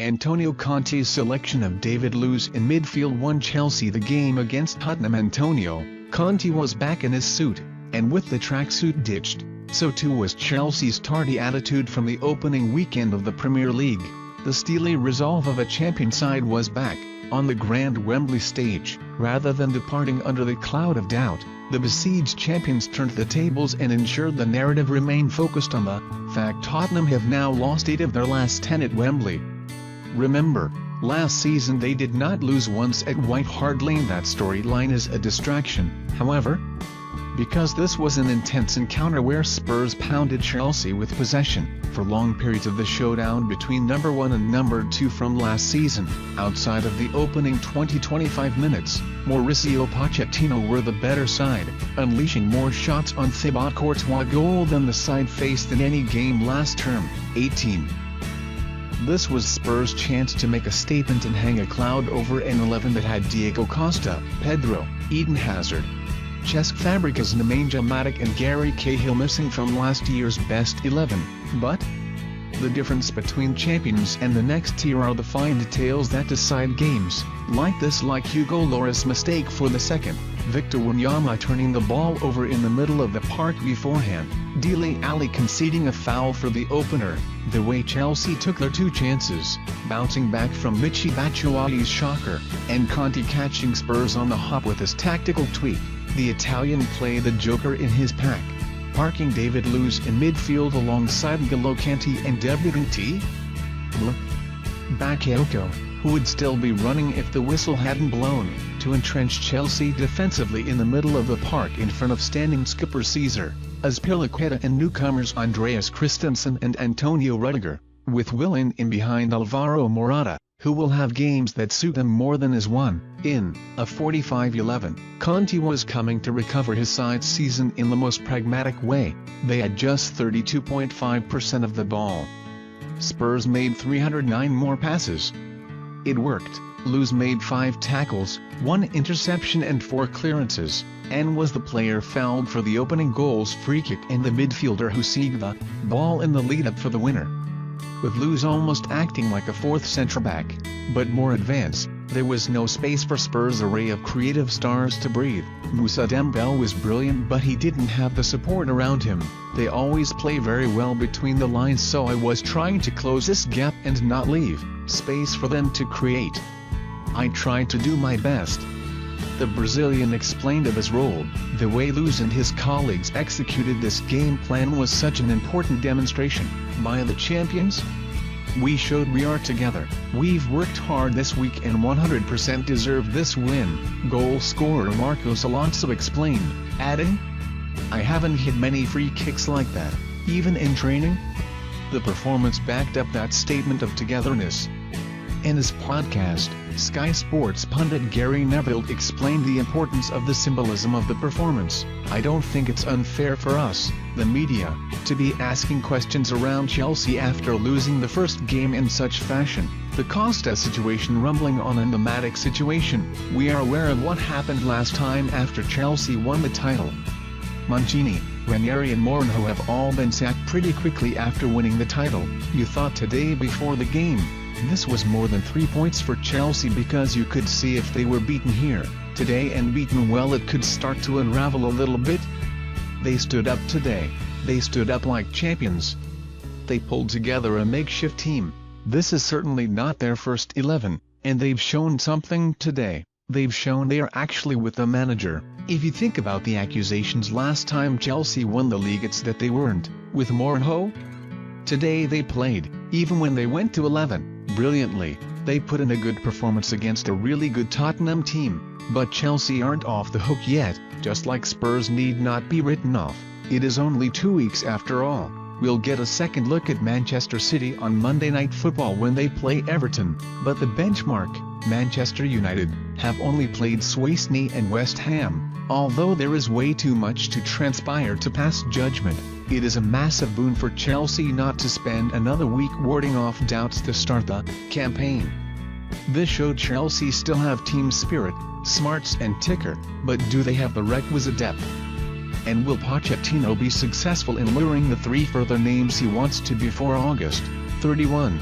Antonio Conte's selection of David Luiz in midfield won Chelsea the game against Tottenham. Antonio Conte was back in his suit, and with the tracksuit ditched, so too was Chelsea's tardy attitude from the opening weekend of the Premier League. The steely resolve of a champion side was back, on the grand Wembley stage. Rather than departing under the cloud of doubt, the besieged champions turned the tables and ensured the narrative remained focused on the fact Tottenham have now lost 8 of their last 10 at Wembley. Remember, last season they did not lose once at White Hart Lane. That storyline is a distraction, however, because this was an intense encounter where Spurs pounded Chelsea with possession for long periods of the showdown between No.1 and No.2 from last season. Outside of the opening 20-25 minutes, Mauricio Pochettino were the better side, unleashing more shots on Thibaut Courtois' goal than the side faced in any game last term. 18. This was Spurs' chance to make a statement and hang a cloud over an 11 that had Diego Costa, Pedro, Eden Hazard, Cesc Fabregas, Nemanja Matic and Gary Cahill missing from last year's best 11, but the difference between champions and the next tier are the fine details that decide games, like this, like Hugo Lloris' mistake for the second, Victor Wanyama turning the ball over in the middle of the park beforehand, Dele Alli conceding a foul for the opener, the way Chelsea took their 2 chances, bouncing back from Michy Batshuayi's shocker, and Conte catching Spurs on the hop with his tactical tweak. The Italian played the joker in his pack, parking David Luiz in midfield alongside N'Golo Kante and debutant Bakayoko, who would still be running if the whistle hadn't blown, to entrench Chelsea defensively in the middle of the park in front of standing skipper Cesar Azpilicueta and newcomers Andreas Christensen and Antonio Rudiger, with Willian in behind Alvaro Morata, who will have games that suit them more than his one. In a 45-11, Conte was coming to recover his side's season in the most pragmatic way. They had just 32.5% of the ball. Spurs made 309 more passes. It worked. Luiz made 5 tackles, 1 interception and 4 clearances, and was the player fouled for the opening goal's free kick and the midfielder who seized the ball in the lead-up for the winner. With Luiz almost acting like a 4th centre-back, but more advanced, there was no space for Spurs' array of creative stars to breathe. Moussa Dembele was brilliant, but he didn't have the support around him. They always play very well between the lines, so I was trying to close this gap and not leave space for them to create. I tried to do my best. The Brazilian explained of his role. The way Luiz and his colleagues executed this game plan was such an important demonstration. By the champions, we showed we are together. We've worked hard this week and 100% deserve this win, goal scorer Marcos Alonso explained, adding, I haven't hit many free kicks like that, even in training. The performance backed up that statement of togetherness. In his podcast, Sky Sports pundit Gary Neville explained the importance of the symbolism of the performance. I don't think it's unfair for us, the media, to be asking questions around Chelsea after losing the first game in such fashion. The Costa situation rumbling on and the Matic situation, we are aware of what happened last time after Chelsea won the title. Mancini, Ranieri and Mourinho have all been sacked pretty quickly after winning the title. You thought today before the game, this was more than 3 points for Chelsea, because you could see if they were beaten here today and beaten well, it could start to unravel a little bit. They stood up today. They stood up like champions. They pulled together a makeshift team. This is certainly not their first 11, and they've shown something today. They've shown they are actually with the manager. If you think about the accusations last time Chelsea won the league, it's that they weren't with Mourinho. Today they played, even when they went to 11, brilliantly. They put in a good performance against a really good Tottenham team, but Chelsea aren't off the hook yet, just like Spurs need not be written off. It is only 2 weeks after all. We'll get a second look at Manchester City on Monday Night Football when they play Everton, but the benchmark, Manchester United, have only played Swansea and West Ham. Although there is way too much to transpire to pass judgment, it is a massive boon for Chelsea not to spend another week warding off doubts to start the campaign. This showed Chelsea still have team spirit, smarts and ticker, but do they have the requisite depth? And will Pochettino be successful in luring the 3 further names he wants to before August 31?